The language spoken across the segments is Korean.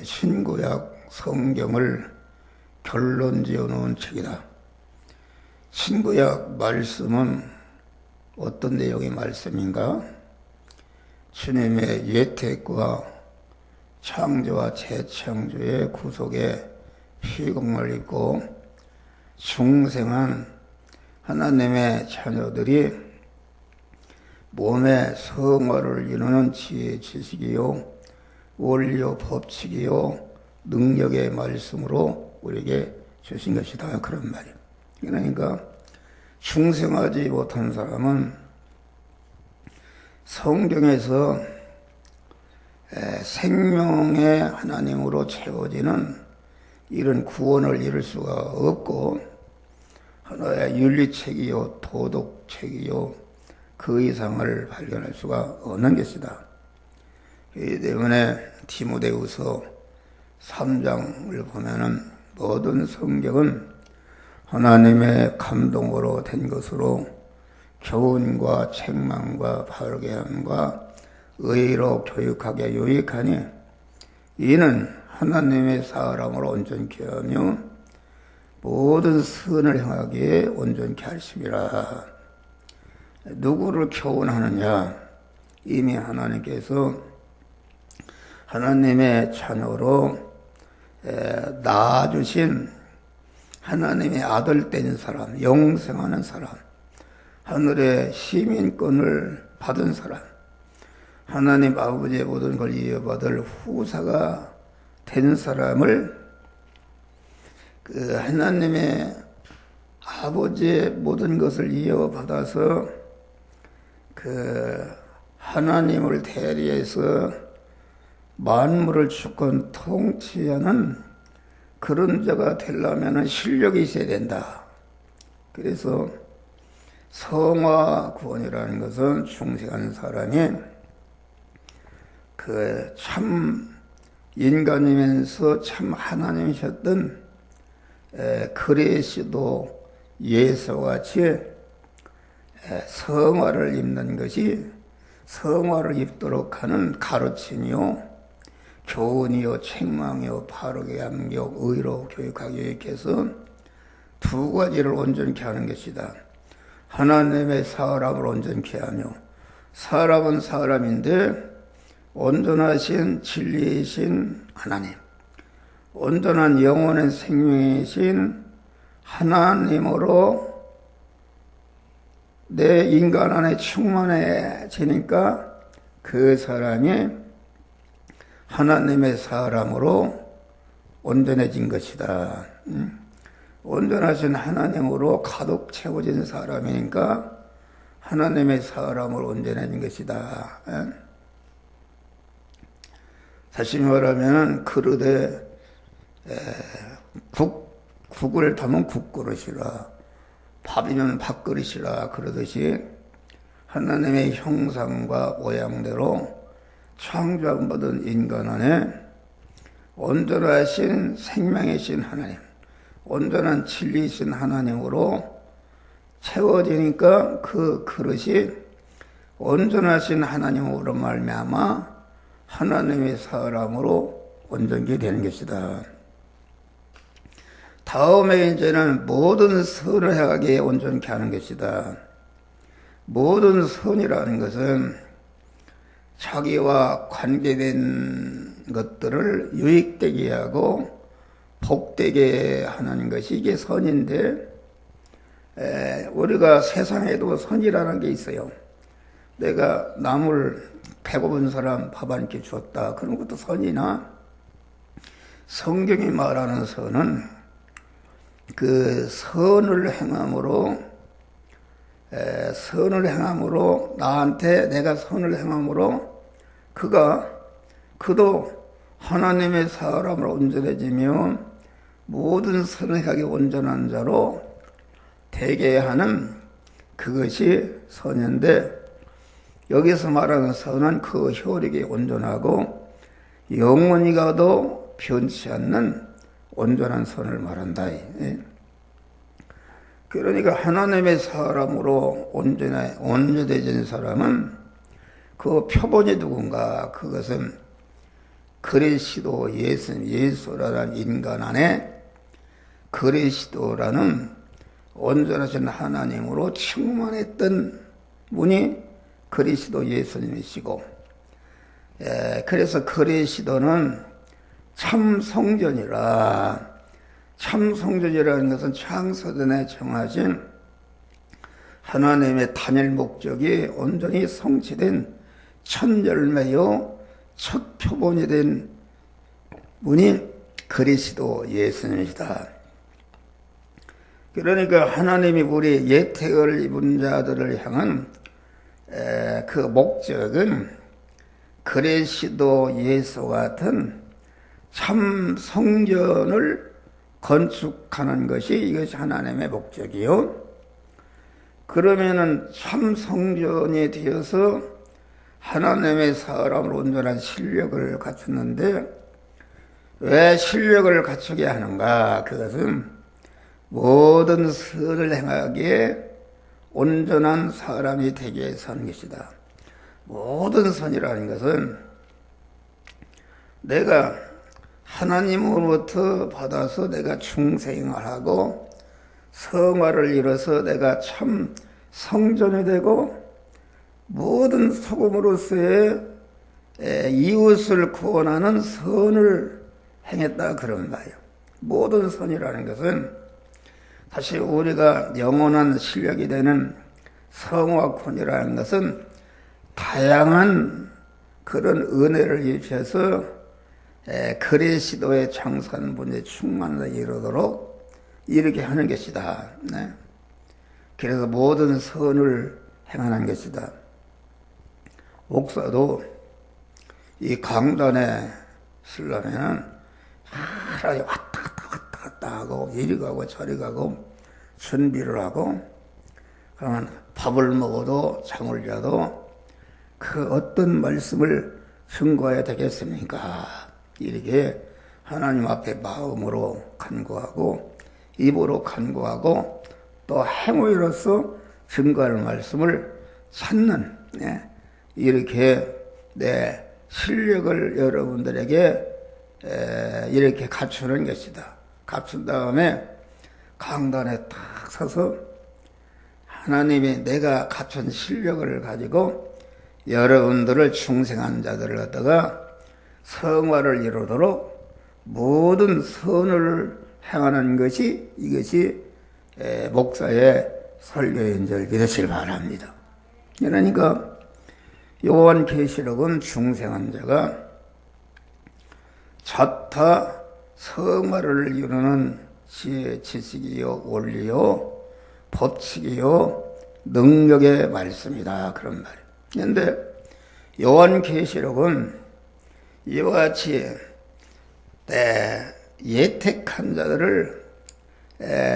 신구약 성경을 결론 지어 놓은 책이다. 신구약 말씀은 어떤 내용의 말씀인가? 주님의 예택과 창조와 재창조의 구속의 피공을 입고 중생한 하나님의 자녀들이 몸의 성화를 이루는 지혜, 지식이요 원리요 법칙이요 능력의 말씀으로 우리에게 주신 것이다, 그런 말이에요. 그러니까 중생하지 못한 사람은 성경에서 생명의 하나님으로 채워지는 이런 구원을 이룰 수가 없고, 하나의 윤리책이요 도덕책이요 그 이상을 발견할 수가 없는 것이다. 이 때문에 디모데후서 3장을 보면은 모든 성경은 하나님의 감동으로 된 것으로 교훈과 책망과 바르게 함과 의로 교육하게 유익하니 이는 하나님의 사람으로 온전케 하며 모든 선을 행하기에 온전케 하심이라. 누구를 교훈하느냐? 이미 하나님께서 하나님의 자녀로 낳아주신 하나님의 아들 된 사람, 영생하는 사람, 하늘의 시민권을 받은 사람, 하나님 아버지의 모든 걸 이어받을 후사가 된 사람을 그 하나님의 아버지의 모든 것을 이어받아서 그 하나님을 대리해서 만물을 주권 통치하는 그런 자가 되려면 실력이 있어야 된다. 그래서 성화 구원이라는 것은 중생한 사람이 그 참 인간이면서 참 하나님이셨던 그리스도 예수와 같이 성화를 입는 것이 성화를 입도록 하는 가르침이요 교훈이요 책망이요 바르게 함교 의로 교육하기 위해서 두 가지를 온전케 하는 것이다. 하나님의 사람을 온전케 하며, 사람은 사람인데 온전하신 진리이신 하나님, 온전한 영혼의 생명이신 하나님으로 내 인간 안에 충만해지니까 그 사람이 하나님의 사람으로 온전해진 것이다. 온전하신 하나님으로 가득 채워진 사람이니까 하나님의 사람으로 온전해진 것이다. 다시 말하면 그릇에 국을 담은 국그릇이라, 밥이면 밥그릇이라 그러듯이 하나님의 형상과 모양대로 창조받은 인간 안에 온전하신 생명이신 하나님, 온전한 진리이신 하나님으로 채워지니까 그 그릇이 온전하신 하나님으로 말미암아 하나님의 사람으로 온전케 되는 것이다. 다음에 이제는 모든 선을 행하기에 온전케 하는 것이다. 모든 선이라는 것은 자기와 관계된 것들을 유익되게 하고 복되게 하는 것이 이게 선인데, 우리가 세상에도 선이라는 게 있어요. 내가 남을 배고픈 사람 밥 한 끼 줬다, 그런 것도 선이나, 성경이 말하는 선은 그 선을 행함으로 나한테 내가 선을 행함으로 그도 하나님의 사람으로 온전해지며 모든 선행하게 온전한 자로 되게 하는 그것이 선인데, 여기서 말하는 선은 그 효력이 온전하고 영원히 가도 변치 않는 온전한 선을 말한다. 그러니까 하나님의 사람으로 온전해진 사람은 그 표본이 누군가? 그것은 그리스도 예수라는 인간 안에 그리스도라는 온전하신 하나님으로 충만했던 분이 그리스도 예수님이시고, 그래서 그리스도는 참 성전이라, 참 성전이라는 것은 창세전에 정하신 하나님의 단일 목적이 온전히 성취된 첫 열매요 첫 표본이 된 분이 그리스도 예수님이다. 그러니까 하나님이 우리 예택을 입은 자들을 향한 그 목적은 그리스도 예수 같은 참 성전을 건축하는 것이 이것이 하나님의 목적이요. 그러면은 참 성전이 되어서 하나님의 사람을 온전한 실력을 갖췄는데 왜 실력을 갖추게 하는가? 그것은 모든 선을 행하기에 온전한 사람이 되게 해서 하는 것이다. 모든 선이라는 것은 내가 하나님으로부터 받아서 내가 충생을 하고 성화를 이뤄서 내가 참 성전이 되고 모든 소금으로서의 이웃을 구원하는 선을 행했다 그런 말이에요. 모든 선이라는 것은 사실 우리가 영원한 실력이 되는 성화권이라는 것은 다양한 그런 은혜를 입혀서 그리스도의 장산분의 충만을 이루도록 이렇게 하는 것이다. 네. 그래서 모든 선을 행하는 것이다. 목사도 이 강단에 쓰려면은 하루에 왔다 갔다 하고 이리 가고 저리 가고 준비를 하고, 그러면 밥을 먹어도 잠을 자도 그 어떤 말씀을 증거해야 되겠습니까? 이렇게 하나님 앞에 마음으로 간구하고 입으로 간구하고 또 행위로서 증거할 말씀을 찾는, 이렇게 실력을 여러분들에게 이렇게 갖추는 것이다. 갖춘 다음에 강단에 딱 서서 하나님이 내가 갖춘 실력을 가지고 여러분들을 중생한 자들을 갖다가 성화를 이루도록 모든 선을 행하는 것이 이것이 목사의 설교인 줄 믿으시길 바랍니다. 그러니까 요한계시록은 중생한 자가 자타 성화를 이루는 지혜, 지식이요, 원리요, 법칙이요, 능력의 말씀이다. 그런 말이에요. 그런데 요한계시록은 이와 같이 예택한 자들을,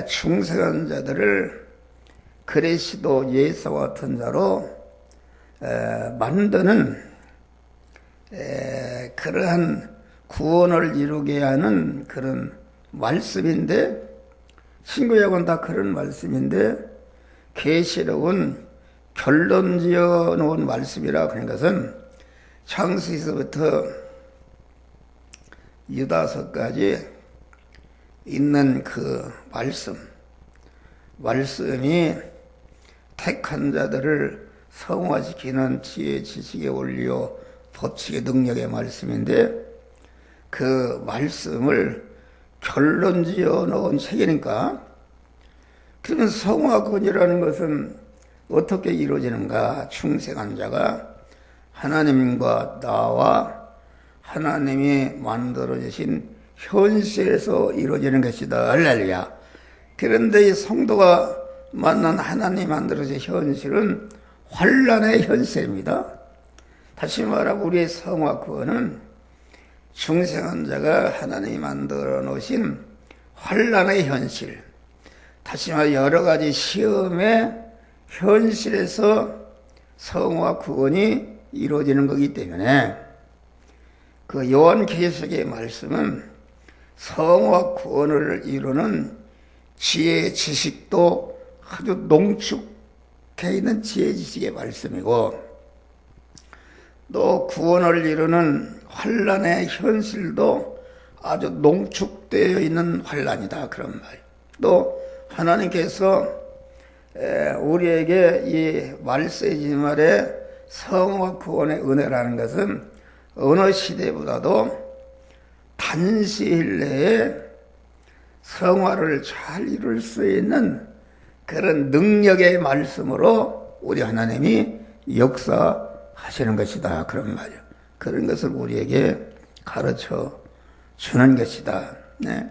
충성한 자들을 그리스도 예수와 같은 자로 만드는 그러한 구원을 이루게 하는 그런 말씀인데, 신구약은 다 그런 말씀인데 계시록은 결론 지어 놓은 말씀이라. 그런 것은 창세기서부터 유다서까지 있는 그 말씀이 택한 자들을 성화시키는 지혜, 지식의 원리요, 법칙의 능력의 말씀인데 그 말씀을 결론 지어 놓은 책이니까, 그러면 성화권이라는 것은 어떻게 이루어지는가? 충성한 자가 하나님과 나와 하나님이 만들어주신 현실에서 이루어지는 것이다. 할렐루야. 그런데 이 성도가 만난 하나님 만들어진 현실은 환난의 현실입니다. 다시 말하면 우리의 성화권은 중생한 자가 하나님이 만들어 놓으신 환난의 현실, 다시 말해 여러 가지 시험의 현실에서 성화 구원이 이루어지는 거기 때문에 그 요한계시록의 말씀은 성화 구원을 이루는 지혜 지식도 아주 농축해 있는 지혜 지식의 말씀이고, 또 구원을 이루는 환난의 현실도 아주 농축되어 있는 환난이다 그런 말이에요. 또 하나님께서 우리에게 이 말세지 말에 성화 구원의 은혜라는 것은 어느 시대보다도 단시일 내에 성화를 잘 이룰 수 있는 그런 능력의 말씀으로 우리 하나님이 역사하시는 것이다 그런 말이에요. 그런 것을 우리에게 가르쳐 주는 것이다. 네.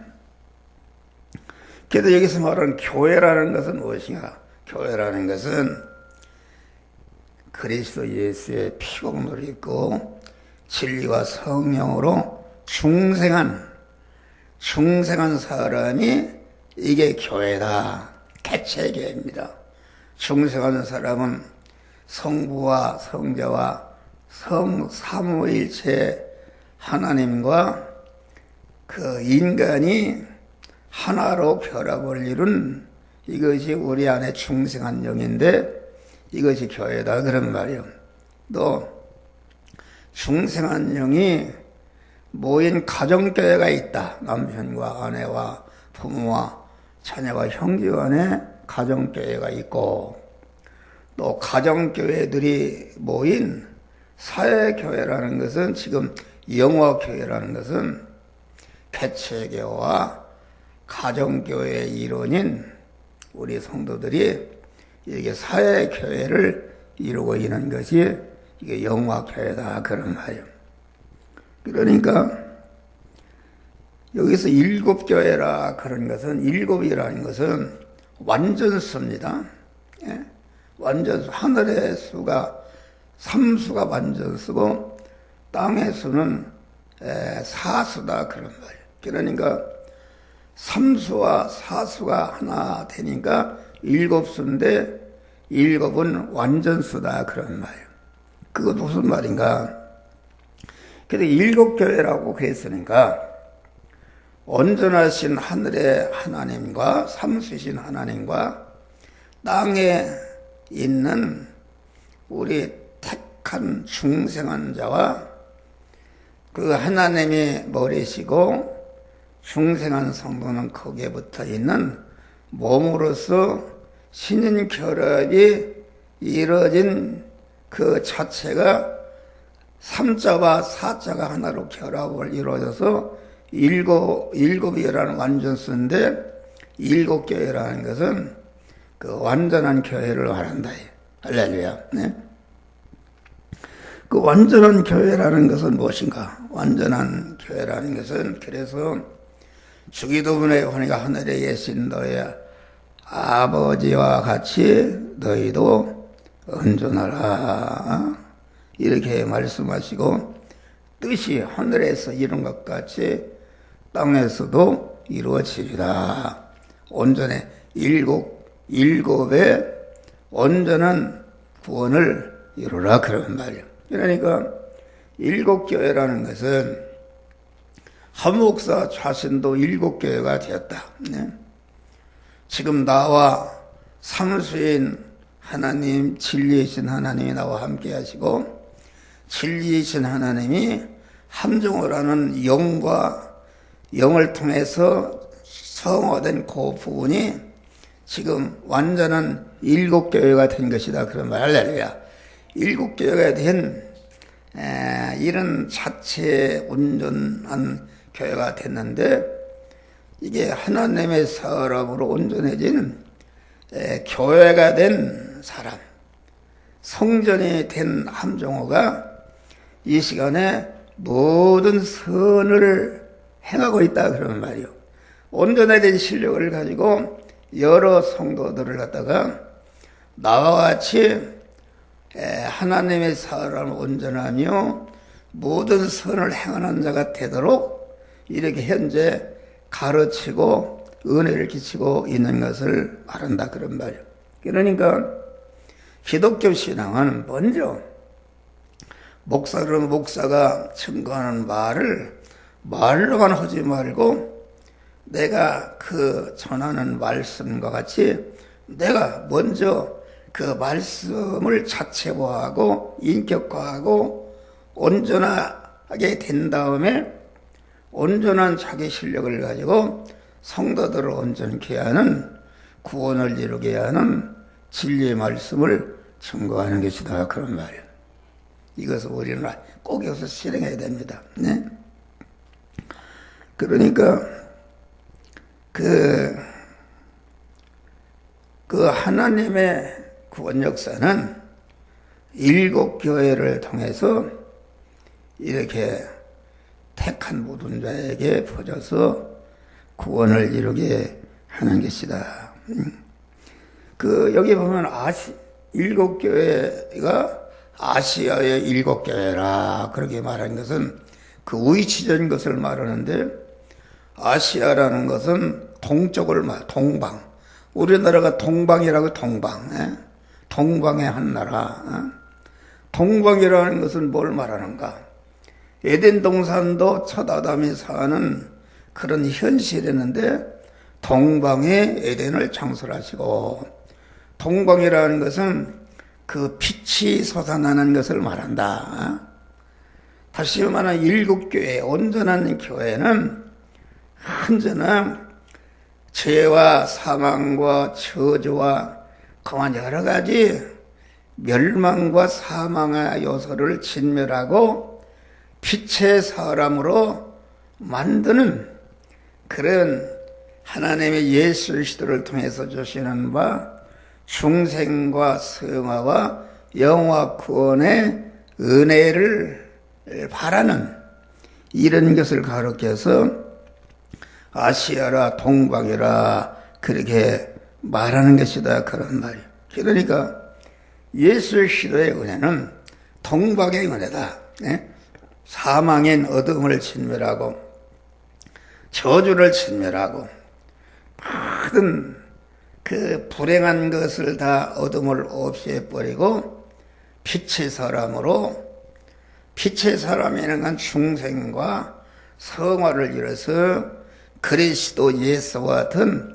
그래도 여기서 말하는 교회라는 것은 무엇인가? 교회라는 것은 그리스도 예수의 피공로를 입고 진리와 성령으로 중생한 사람이 이게 교회다. 개체교회입니다. 중생한 사람은 성부와 성자와 삼위일체 하나님과 그 인간이 하나로 결합을 이룬 이것이 우리 안에 중생한 영인데 이것이 교회다 그런 말이요. 또 중생한 영이 모인 가정교회가 있다. 남편과 아내와 부모와 자녀와 형제 간에 가정교회가 있고 또 가정교회들이 모인 사회교회라는 것은 지금 영화교회라는 것은 개체교와 가정교회의 일원인 우리 성도들이 이게 사회교회를 이루고 있는 것이 이게 영화교회다 그런 말이에요. 그러니까 여기서 일곱교회라 그런 것은 일곱이라는 것은 완전수입니다. 예? 완전수. 하늘의 수가 삼수가 완전수고 땅의 수는 사수다 그런 말이에요. 그러니까 삼수와 사수가 하나 되니까 일곱수인데 일곱은 완전수다 그런 말이에요. 그거 무슨 말인가? 그래서 일곱교회라고 그랬으니까 온전하신 하늘의 하나님과 삼수신 하나님과 땅에 있는 우리 택한 중생한 자와 그 하나님이 머리시고 중생한 성도는 거기에 붙어 있는 몸으로서 신인 결합이 이루어진 그 자체가 삼자와 사자가 하나로 결합을 이루어져서 일곱이라는 완전수인데 일곱교회라는 것은 그 완전한 교회를 말한다. 할렐루야. 네? 그 완전한 교회라는 것은 무엇인가? 완전한 교회라는 것은 그래서 주기도문에 보니까 하늘에 계신 너의 아버지와 같이 너희도 온전하라 이렇게 말씀하시고 뜻이 하늘에서 이룬 것 같이 땅에서도 이루어지리라. 온전해 일곱의 온전한 구원을 이루라 그런 말이에요. 그러니까 일곱교회라는 것은 한 목사 자신도 일곱교회가 되었다. 네? 지금 나와 삼수인 하나님, 진리이신 하나님이 나와 함께 하시고 진리이신 하나님이 함정호라는 영을 통해서 성화된 그 부분이 지금 완전한 일곱교회가 된 것이다. 그런 말. 할렐루야. 일곱교회가 된 이런 자체 온전한 교회가 됐는데 이게 하나님의 사람으로 온전해진 교회가 된 사람, 성전이 된 함정호가 이 시간에 모든 선을 행하고 있다 그런 말이요. 온전해진 실력을 가지고 여러 성도들을 갖다가 나와 같이 하나님의 사람을 온전하며 모든 선을 행하는 자가 되도록 이렇게 현재 가르치고 은혜를 끼치고 있는 것을 말한다 그런 말이에요. 그러니까 기독교 신앙은 먼저 목사가 증거하는 말로만 하지 말고 내가 그 전하는 말씀과 같이 내가 먼저 그 말씀을 자체화하고 인격화하고 온전하게 된 다음에 온전한 자기 실력을 가지고 성도들을 온전케 하는, 구원을 이루게 하는 진리의 말씀을 증거하는 것이다, 그런 말이에요. 이것을 우리는 꼭 여기서 실행해야 됩니다. 네? 그러니까 그 하나님의 구원 역사는 7교회를 통해서 이렇게 택한 모든 자에게 퍼져서 구원을 이루게 하는 것이다. 여기 보면 7교회가 아시아의 7교회라 그렇게 말한 것은 그 위치적인 것을 말하는데, 아시아라는 것은 동쪽을 동방. 우리나라가 동방이라고, 동방. 동방의 한 나라. 동방이라는 것은 뭘 말하는가? 에덴 동산도 첫 아담이 사는 그런 현실이었는데, 동방에 에덴을 창설하시고, 동방이라는 것은 그 빛이 솟아나는 것을 말한다. 다시 말하면 7교회, 온전한 교회는 언제나 죄와 사망과 저주와 그만 여러 가지 멸망과 사망의 요소를 진멸하고 빛의 사람으로 만드는 그런 하나님의 예수 그리스도를 통해서 주시는 바 중생과 성화와 영화 구원의 은혜를 바라는 이런 것을 가르쳐서 아시아라 동방이라 그렇게 말하는 것이다, 그런 말이에요. 그러니까 예수 그리스도의 은혜는 동방의 은혜다. 사망인 어둠을 진멸하고 저주를 진멸하고 모든 그 불행한 것을 다 어둠을 없애버리고 빛의 사람으로, 빛의 사람이라는 건 중생과 성화를 이뤄서 그리스도 예수와 같은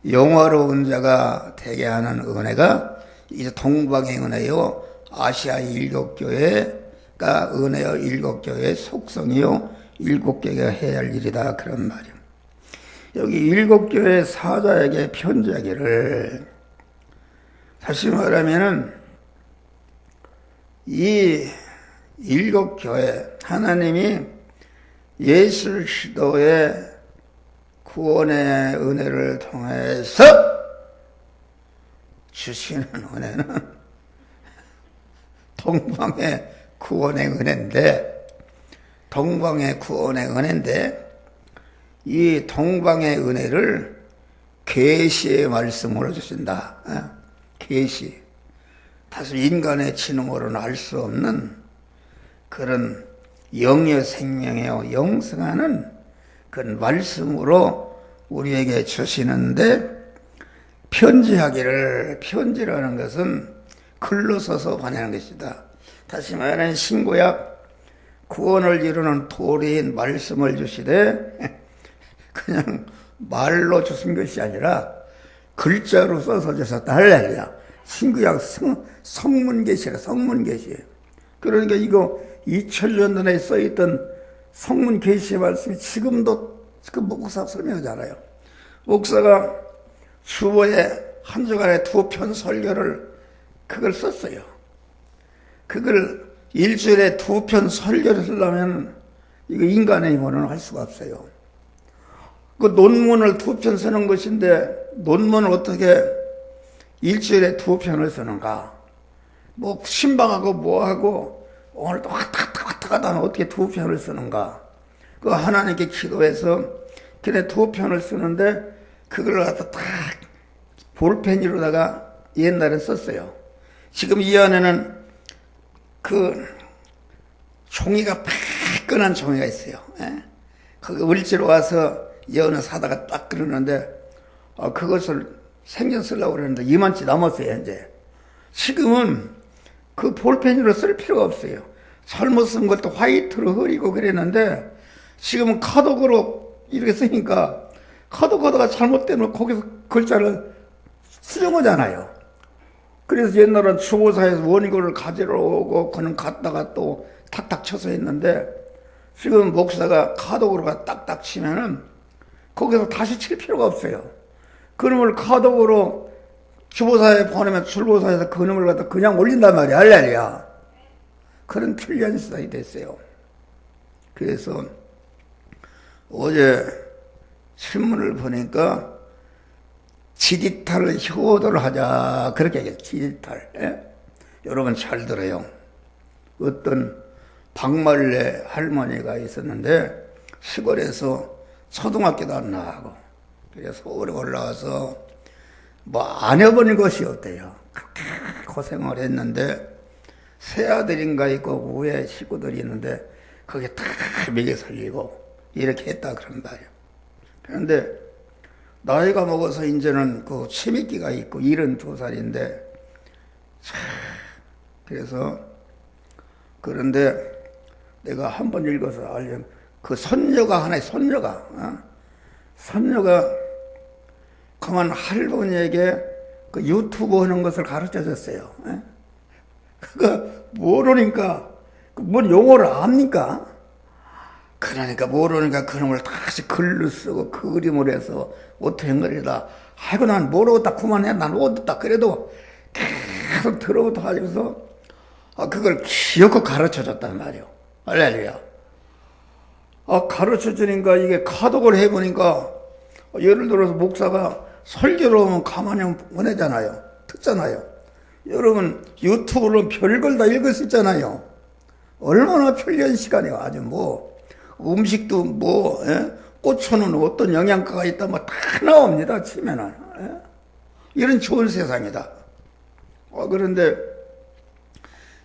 영화로운 자가 되게 하는 은혜가 이제 동방의 은혜요, 아시아의 7교회가 은혜요, 7교회의 속성이요, 7교회가 해야 할 일이다, 그런 말이에요. 여기 7교회 사자에게 편지하기를, 다시 말하면은 이 7교회, 하나님이 예수 그리스도의 구원의 은혜를 통해서 주시는 은혜는 동방의 구원의 은혜인데, 동방의 구원의 은혜인데, 이 동방의 은혜를 계시의 말씀으로 주신다. 계시. 다소 인간의 지능으로는 알 수 없는 그런 영의 생명이요, 영성하는 그런 말씀으로 우리에게 주시는데, 편지하기를, 편지라는 것은 글로 써서 보내는 것이다. 다시 말하면 신구약 구원을 이루는 도리인 말씀을 주시되 그냥 말로 주신 것이 아니라 글자로 써서 주셨다. 할렐루야. 신구약 성문계시라, 성문계시. 그러니까 이거 2000년 전에 써있던 성문계시의 말씀이 지금도 그 목사 설명하잖아요. 목사가 주보에 한 주간에 2편 설교를 그걸 썼어요. 그걸 일주일에 2편 설교를 쓰려면 이거 인간의 힘으로는 할 수가 없어요. 그 논문을 2편 쓰는 것인데 논문을 어떻게 일주일에 2편을 쓰는가? 뭐 신방하고 뭐하고 오늘도 왔다 갔다 하면 어떻게 2편을 쓰는가? 그 하나님께 기도해서 그래 2편을 쓰는데 그걸 갖다 딱 볼펜으로다가 옛날에 썼어요. 지금 이 안에는 그 종이가 파끈한 종이가 있어요. 거기 을지로 와서 여는 사다가 딱 그러는데 그것을 생전 쓰려고 그러는데 2만치 넘었어요. 이제 지금은 그 볼펜으로 쓸 필요가 없어요. 잘못 쓴 것도 화이트로 흐리고 그랬는데 지금은 카독으로 이렇게 쓰니까 카독 코드가 잘못되면 거기서 글자를 수정하잖아요. 그래서 옛날엔 주보사에서 원고를 가지러 오고 그는 갔다가 또 탁탁 쳐서 했는데 지금 목사가 카독으로 딱딱 치면은 거기서 다시 칠 필요가 없어요. 그놈을 카독으로 주보사에 보내면 주보사에서 그놈을 갖다 그냥 올린단 말이야. 할렐루야. 그런 필연 시대이 됐어요. 그래서 어제 신문을 보니까 디지털 효도를 하자 그렇게 얘기해요. 디지털. 예? 여러분 잘 들어요. 어떤 박말래 할머니가 있었는데 시골에서 초등학교도 안 나가고 그래서 서울에 올라와서 뭐 안 해본 것이 없대요. 그렇게 고생을 했는데 세 아들인가 있고 위에 식구들이 있는데 거기에 다 먹여 살리고 이렇게 했다 그런 말이에요. 그런데 나이가 먹어서 이제는 그 치매기가 있고 72살인데 그래서 그런데 내가 한 번 읽어서 알려면 그 손녀가 하나의 손녀가 그만 할머니에게 그 유튜브 하는 것을 가르쳐 줬어요. 그거 모르니까 뭔 용어를 압니까? 그러니까 모르니까 그놈을 다시 글로 쓰고 그림을 해서 어떻게 한 거리다. 아이고 난 모르겠다 그만해 난 못했다. 그래도 계속 들어부터 하면서 그걸 기어코 가르쳐 줬단 말이에요. 할렐루야. 가르쳐 주니까 이게 카독을 해보니까 예를 들어서 목사가 설교를 하면 가만히 보내잖아요. 듣잖아요. 여러분 유튜브로 별걸 다 읽을 수 있잖아요. 얼마나 편리한 시간이에요. 아주 뭐 음식도 뭐 꽃초는 어떤 영양가가 있다 뭐 다 나옵니다. 치면은 이런 좋은 세상이다. 그런데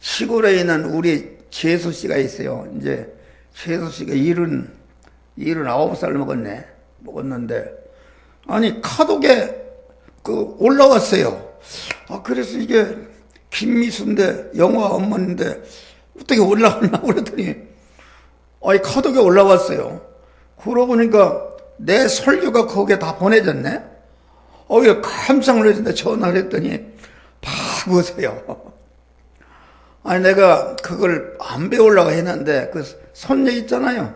시골에 있는 우리 재수 씨가 있어요. 이제 재수 씨가 79살 먹었는데 아니 카독에 그 올라왔어요. 그래서 이게 김미수인데 영화 엄마인데 어떻게 올라왔나 그랬더니 카독에 올라왔어요. 그러고 보니까 내 설교가 거기에 다 보내졌네. 깜짝 놀랐는데 전화를 했더니 봐보세요. 아니 내가 그걸 안 배우려고 했는데 그 손녀 있잖아요.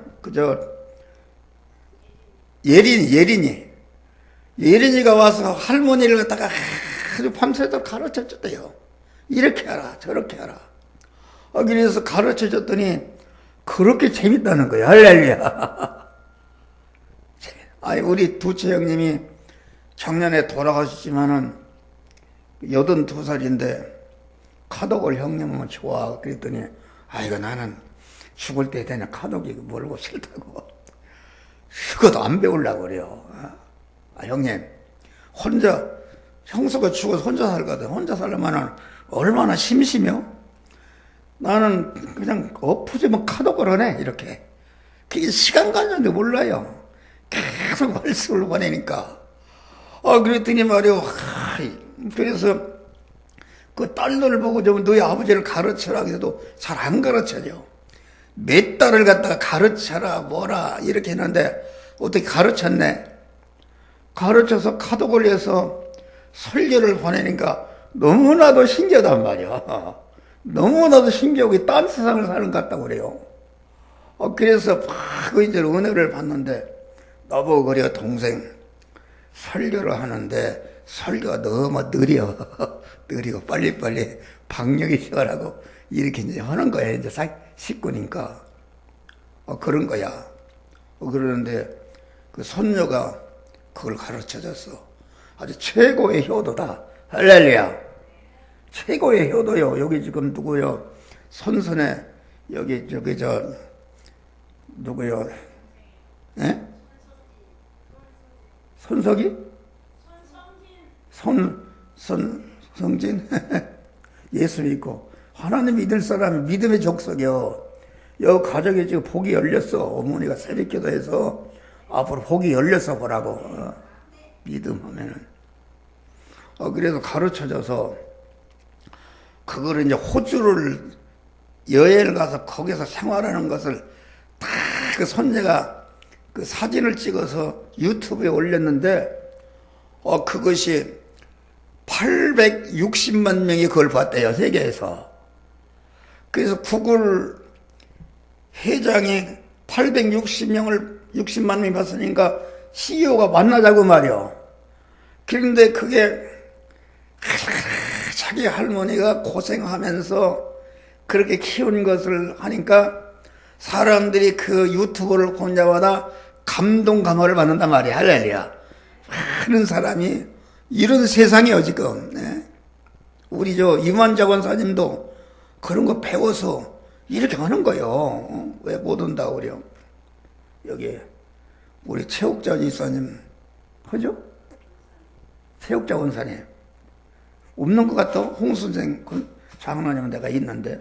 예린이가 와서 할머니를 갖다가 아주 밤새도록 가르쳐 줬대요. 이렇게 하라 저렇게 하라. 그래서 가르쳐 줬더니 그렇게 재밌다는 거예요. 할렐루야. 아니 우리 두채 형님이 작년에 돌아가셨지만은 82살인데 카독을 형님은 좋아. 그랬더니 이거 나는 죽을 때 되는 카독이 모르고 싫다고. 그것도 안 배우려고 그래요. 형님 혼자 형수가 죽어서 혼자 살거든. 혼자 살려면은 얼마나 심심해요. 나는 그냥 엎으지면 카독을 하네 이렇게. 그게 시간 가는데 몰라요. 계속 말씀을 보내니까. 그랬더니 말이요. 그래서 그 딸들 보고 좀 너희 아버지를 가르쳐라 그래도 잘 안 가르쳐줘. 몇 달을 갖다가 가르쳐라 뭐라 이렇게 했는데 어떻게 가르쳤네. 가르쳐서 카독을 해서 설교를 보내니까 너무나도 신기하단 말이야. 너무나도 신기하고 딴 세상을 사는 것 같다고 그래요. 그래서 막 이제 은혜를 받는데 나보고 그래요. 동생 설교를 하는데 설교가 너무 느리고 빨리빨리 박력이 시원하고 이렇게 이제 하는 거야. 이제 식구니까. 그런 거야. 그러는데 그 손녀가 그걸 가르쳐 줬어. 아주 최고의 효도다. 할렐루야. 최고의 효도요. 여기 지금 누구요? 손선에 여기 누구요? 손석이? 성진? 예수 믿고 하나님 믿을 사람이 믿음의 족속이요. 여기 가정에 지금 복이 열렸어. 어머니가 새벽기도해서 앞으로 복이 열렸어 보라고. 믿음 하면은. 그래서 가르쳐줘서 그거를 이제 호주를 여행을 가서 거기서 생활하는 것을 다 그 손녀가 그 사진을 찍어서 유튜브에 올렸는데 그것이 860만 명이 그걸 봤대요, 세계에서. 그래서 구글 회장이 60만 명이 봤으니까 CEO가 만나자고 말이요. 그런데 그게 자기 할머니가 고생하면서 그렇게 키운 것을 하니까 사람들이 그 유튜브를 볼 때마다 감동감화를 받는단 말이야. 할렐루야. 많은 사람이 이런 세상이에요 지금. 네. 우리 이만자 권사님도 그런 거 배워서 이렇게 하는 거예요. 왜 못 온다고 그래요? 여기 우리 최옥자 지사님 하죠? 최옥자 권사님 없는 것 같아? 홍선생 장로님 내가 있는데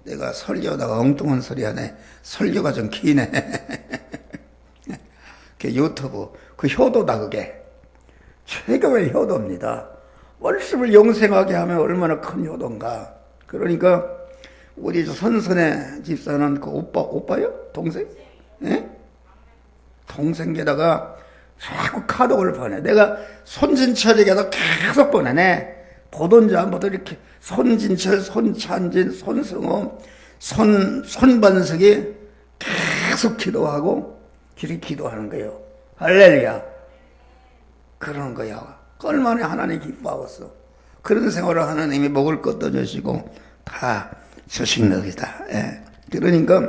내가 설교하다가 엉뚱한 소리 하네. 설교가 좀 기네. 그 유튜브 그 효도다. 그게 최고의 효도입니다. 말씀을 영생하게 하면 얼마나 큰 효도인가. 그러니까 우리 선선의 집사는 그 오빠요? 동생? 예? 동생에다가 자꾸 카톡을 보내. 내가 손진철에게도 계속 보내네. 보던지 안 보던 이렇게 손진철, 손찬진, 손승호, 손반석이 계속 기도하고 길이 기도하는 거예요. 할렐루야. 그러는 거야. 얼마나 하나님 기뻐하겠어. 그런 생활을 하나님이 먹을 것도 주시고 다 주신 것이다. 예. 그러니까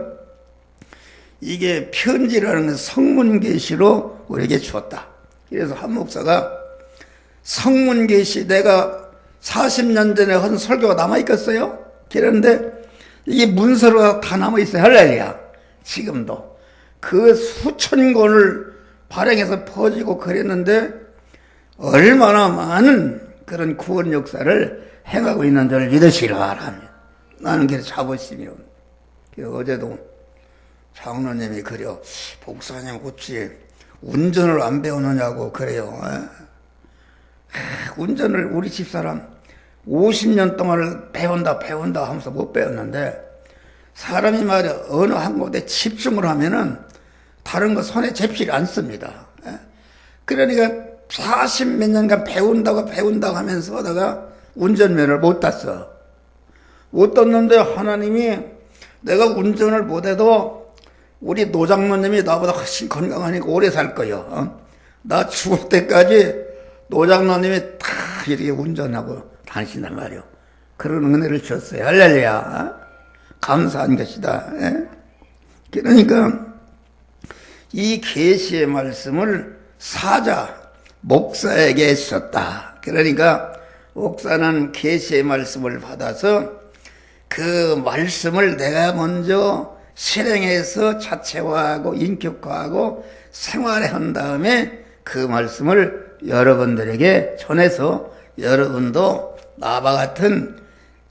이게 편지라는 건 성문계시로 우리에게 주었다. 그래서 한 목사가 성문계시 내가 40년 전에 한 설교가 남아있겠어요? 그런데 이게 문서로 다 남아있어요. 할렐루야. 지금도. 그 수천 권을 발행해서 퍼지고 그랬는데 얼마나 많은 그런 구원 역사를 행하고 있는 줄 믿으시기 바랍니다. 나는 그래서 자부심이요. 어제도 장로님이 그래요. 목사님 어찌 운전을 안 배우느냐고 그래요. 운전을 우리 집사람 50년 동안을 배운다 하면서 못 배웠는데 사람이 말이야 어느 한 곳에 집중을 하면은 다른 거 손에 잡지 않습니다. 그러니까 40몇 년간 배운다고 하면서 하다가 운전면허를 못 땄어. 못 땄는데 하나님이 내가 운전을 못해도 우리 노장로님이 나보다 훨씬 건강하니까 오래 살 거예요. 나 죽을 때까지 노장로님이 다 이렇게 운전하고 다니신단 말이에요. 그런 은혜를 줬어요. 할렐루야. 감사한 것이다. 그러니까 이 계시의 말씀을 사자 목사에게 주셨다. 그러니까 목사는 계시의 말씀을 받아서 그 말씀을 내가 먼저 실행해서 자체화하고 인격화하고 생활해 한 다음에 그 말씀을 여러분들에게 전해서 여러분도 나와 같은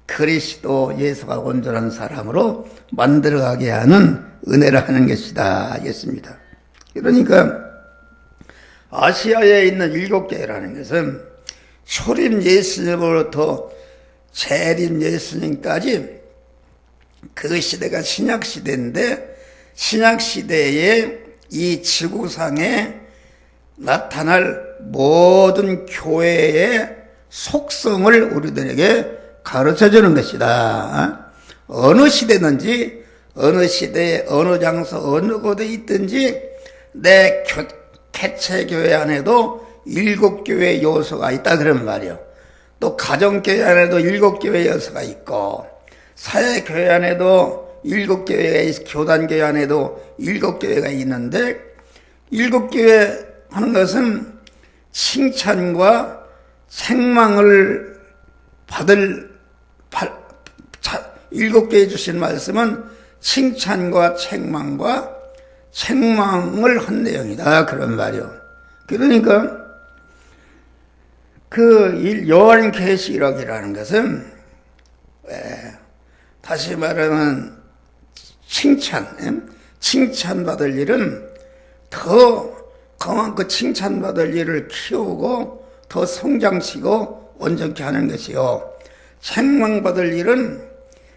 그리스도 예수가 온전한 사람으로 만들어가게 하는 은혜를 하는 것이다 하겠습니다. 그러니까 아시아에 있는 7교회라는 것은 초림 예수님으로부터 재림 예수님까지 그 시대가 신약시대인데 신약시대에 이 지구상에 나타날 모든 교회의 속성을 우리들에게 가르쳐주는 것이다. 어느 시대든지 어느 시대에 어느 장소 어느 곳에 있든지 내 개체교회 안에도 7교회 요소가 있다 그런 말이요. 또 가정교회 안에도 7교회 요소가 있고 사회교회 안에도 7교회가 있고 교단교회 안에도 7교회가 있는데 7교회 하는 것은 칭찬과 책망을 받을 7교회에 주신 말씀은 칭찬과 책망을 한 내용이다 그런 말이요. 그러니까 그 요한계시록이라는 것은 다시 말하면 칭찬받을 일은 더 그만큼 칭찬받을 일을 키우고 더 성장시고 온전케 하는 것이요. 책망받을 일은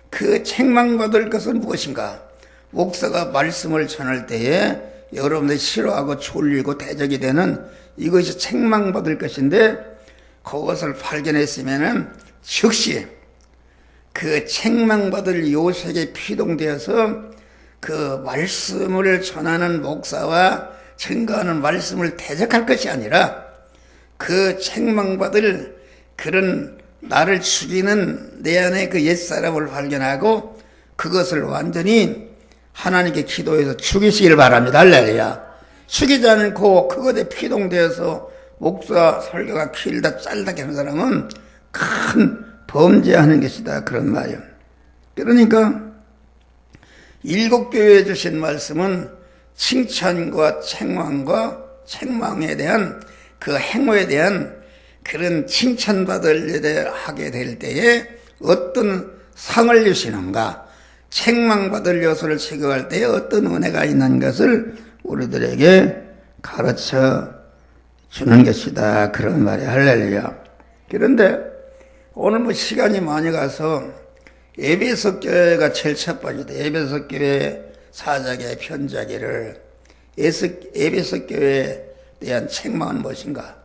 그 책망받을 것은 무엇인가? 목사가 말씀을 전할 때에 여러분들이 싫어하고 졸리고 대적이 되는 이것이 책망받을 것인데 그것을 발견했으면은 즉시 그 책망받을 요셉에 피동되어서 그 말씀을 전하는 목사와 증거하는 말씀을 대적할 것이 아니라 그 책망받을 그런 나를 죽이는 내 안에 그 옛사람을 발견하고 그것을 완전히 하나님께 기도해서 죽이시길 바랍니다. 할렐루야. 죽이지 않고 그것에 피동되어서 목사 설교가 길다 짧다 하는 사람은 큰 범죄하는 것이다, 그런 말이에요. 그러니까 일곱 교회에 주신 말씀은 칭찬과 책망에 대한 그 행위에 대한 그런 칭찬받을 하게 될 때에 어떤 상을 주시는가, 책망받을 요소를 체크할 때에 어떤 은혜가 있는 것을 우리들에게 가르쳐 주는 것이다, 그런 말이에요. 할렐루야. 그런데 오늘 뭐 시간이 많이 가서 에베소 교회가 제일 첫 번째다. 에베소 교회 사자기의 편지하기를 에베소 교회에 대한 책망은 무엇인가?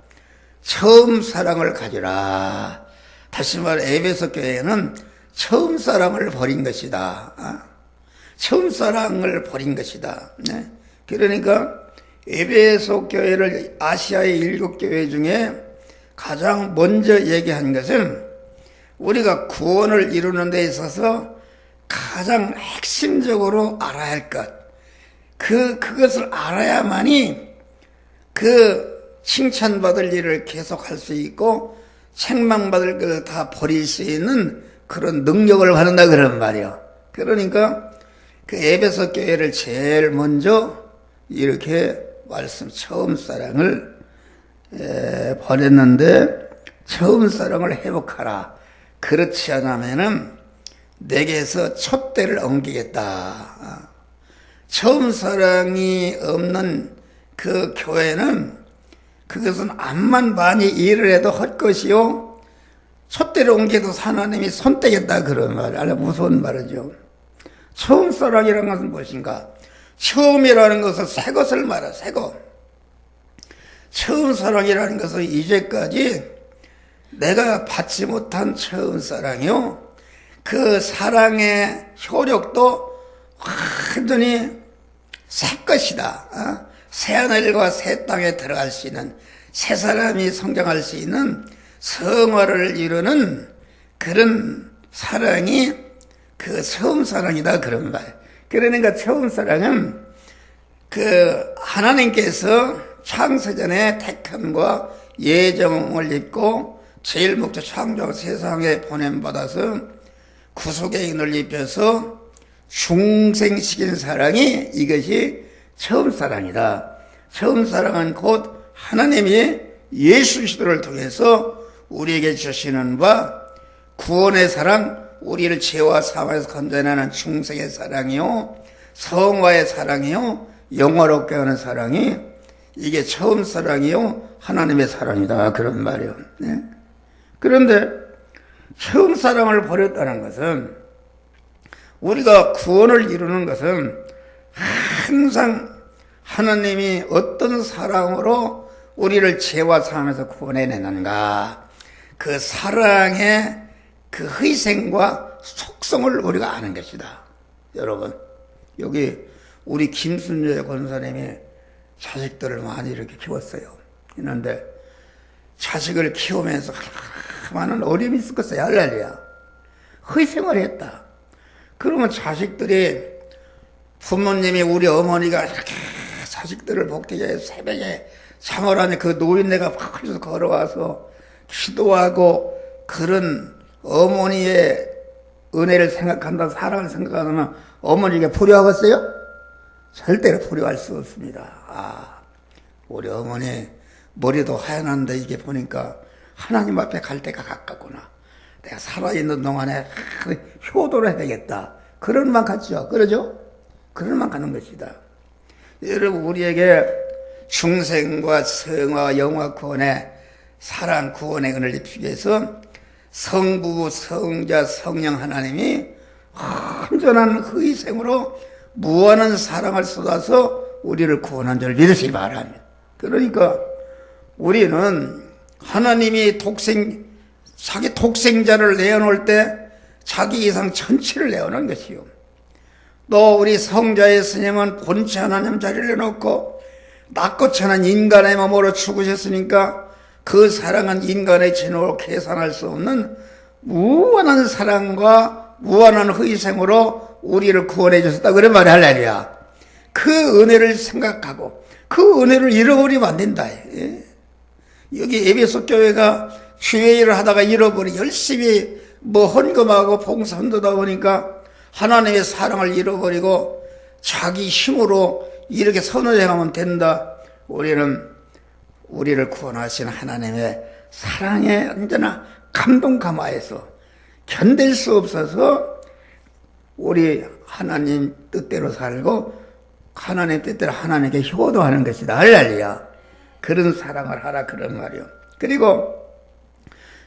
처음 사랑을 가지라. 다시 말해 에베소 교회는 처음 사랑을 버린 것이다. 처음 사랑을 버린 것이다. 그러니까 에베소 교회를 아시아의 일곱 교회 중에 가장 먼저 얘기한 것은 우리가 구원을 이루는 데 있어서 가장 핵심적으로 알아야 할 것, 그것을 알아야만이 그 칭찬받을 일을 계속할 수 있고 책망받을 걸 다 버릴 수 있는 그런 능력을 받는다, 그런 말이에요. 그러니까 그 에베소 교회를 제일 먼저 이렇게 처음 사랑을 버렸는데 처음 사랑을 회복하라. 그렇지 않으면은 내게서 촛대를 옮기겠다. 처음 사랑이 없는 그 교회는 그것은 암만 많이 일을 해도 헛것이요, 촛대를 옮겨도 하나님이 손대겠다, 그런 말. 아주 무서운 말이죠. 처음 사랑이라는 것은 무엇인가? 처음이라는 것은 새 것을 말해, 새 것. 처음 사랑이라는 것은 이제까지 내가 받지 못한 처음 사랑이요, 그 사랑의 효력도 완전히 새 것이다. 새 하늘과 새 땅에 들어갈 수 있는, 새 사람이 성장할 수 있는 성화를 이루는 그런 사랑이 그 처음 사랑이다, 그런 말. 그러니까 처음 사랑은 그 하나님께서 창세전에 택함과 예정을 입고 제일 목적 창조 세상에 보냄받아서 구속의 인을 입혀서 중생시킨 사랑이 이것이 처음 사랑이다. 처음 사랑은 곧 하나님이 예수 그리스도를 통해서 우리에게 주시는 바 구원의 사랑, 우리를 죄와 사망에서 건져내는 중생의 사랑이요, 성화의 사랑이요, 영화롭게 하는 사랑이 이게 처음 사랑이요, 하나님의 사랑이다, 그런 말이에요. 네? 그런데 처음 사랑을 버렸다는 것은, 우리가 구원을 이루는 것은 항상 하나님이 어떤 사랑으로 우리를 죄와 사망에서 구원해내는가, 그 사랑의 그 희생과 속성을 우리가 아는 것이다. 여러분, 여기 우리 김순재 권사님이 자식들을 많이 이렇게 키웠어요. 그런데 자식을 키우면서 많은 어려움이 있을 것이야. 할렐루야. 희생을 했다. 그러면 자식들이, 부모님이, 우리 어머니가 이렇게 자식들을 복되게 해서 새벽에 잠을 안에 그 노인네가 밖에서 걸어와서 기도하고, 그런 어머니의 은혜를 생각한다, 사랑을 생각하면 어머니가 불효하겠어요? 절대로 불효할 수 없습니다. 우리 어머니 머리도 하얀한데 이게 보니까 하나님 앞에 갈 때가 가깝구나. 내가 살아있는 동안에 효도를 해야 되겠다. 그런 만 같죠? 그러죠? 그런 만 가는 것이다. 여러분, 우리에게 중생과 성화, 영화 구원의 사랑, 구원의 은혜를 입히기 위해서 성부, 성자, 성령 하나님이 온전한 희생으로 무한한 사랑을 쏟아서 우리를 구원한 줄 믿으시기 바랍니다. 그러니까 우리는 하나님이 자기 독생자를 내어놓을 때 자기 이상 전체를 내어놓은 것이요. 또 우리 성자의 스님은 본체 하나님 자리를 놓고 낮고 천한 인간의 몸으로 죽으셨으니까 그 사랑은 인간의 진호로 계산할 수 없는 무한한 사랑과 무한한 희생으로 우리를 구원해 주셨다. 그런 말이 할렐루야. 그 은혜를 생각하고 그 은혜를 잃어버리면 안 된다. 여기 에베소 교회가 주의 일을 하다가 잃어버리 열심히 헌금하고 봉사 헌도다 보니까 하나님의 사랑을 잃어버리고 자기 힘으로 이렇게 선을 행하면 된다. 우리를 구원하신 하나님의 사랑에 언제나 감동감화해서 견딜 수 없어서 우리 하나님 뜻대로 살고 하나님 뜻대로 하나님께 효도하는 것이다. 할렐루야. 그런 사랑을 하라 그런 말이요. 그리고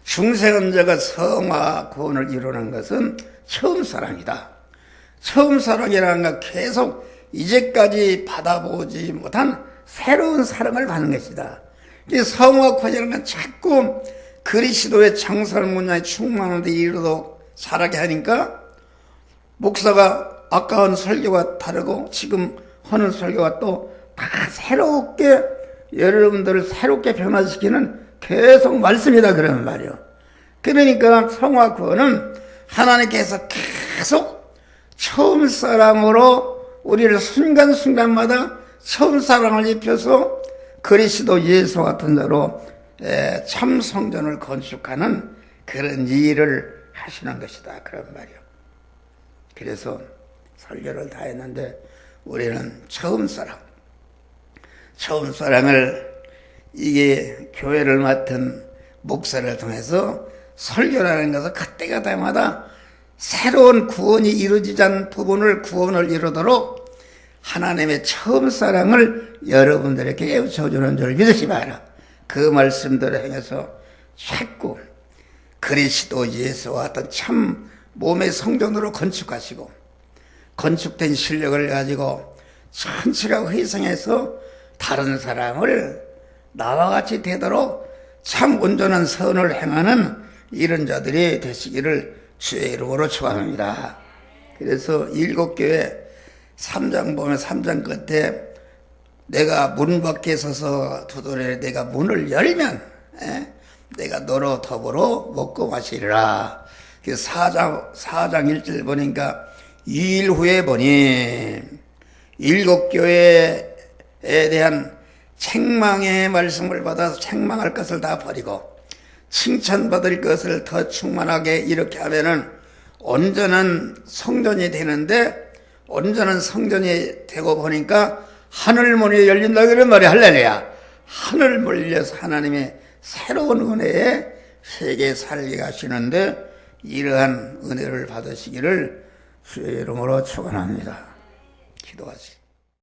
중생은자가 성화 구원을 이루는 것은 처음 사랑이다. 처음 사랑이라는 건 계속 이제까지 받아보지 못한 새로운 사랑을 받는 것이다. 성화 구원이라는 건 자꾸 그리스도의 장설 문화에 충만한 데 이르도록 자라게 하니까 목사가 아까 한 설교가 다르고 지금 하는 설교가 또 다 새롭게 여러분들을 새롭게 변화시키는 계속 말씀이다 그러는 말이요. 그러니까 성화 구원은 하나님께서 계속 처음 사랑으로 우리를 순간순간마다 처음 사랑을 입혀서 그리스도 예수 같은 자로 참 성전을 건축하는 그런 일을 하시는 것이다 그런 말이요. 그래서 설교를 다 했는데 우리는 처음 사랑을 이게 교회를 맡은 목사를 통해서 설교라는 것은 그때가 때마다 새로운 구원이 이루어지지 않은 부분을 구원을 이루도록 하나님의 처음 사랑을 여러분들에게 깨우쳐주는 줄 믿으시 바라. 그 말씀대로 행해서 자꾸 그리스도 예수와 같은 참 몸의 성전으로 건축하시고 건축된 실력을 가지고 천치가 희생해서 다른 사람을 나와 같이 되도록 참 온전한 선을 행하는 이런 자들이 되시기를 주의 이름으로 축원합니다. 그래서 일곱교회 3장 보면 3장 끝에 내가 문 밖에 서서 두드려 내가 문을 열면 내가 너로 더불어 먹고 마시리라. 4장 1절 보니까 2일 후에 보니 일곱교회에 대한 책망의 말씀을 받아서 책망할 것을 다 버리고 칭찬받을 것을 더 충만하게 이렇게 하면은 온전한 성전이 되는데 온전한 성전이 되고 보니까 하늘문이 열린다 그런 말이 할렐루야. 하늘문이 열려서 하나님의 새로운 은혜에 세계 살게 하시는데 이러한 은혜를 받으시기를 주의 이름으로 축원합니다. 기도하시죠.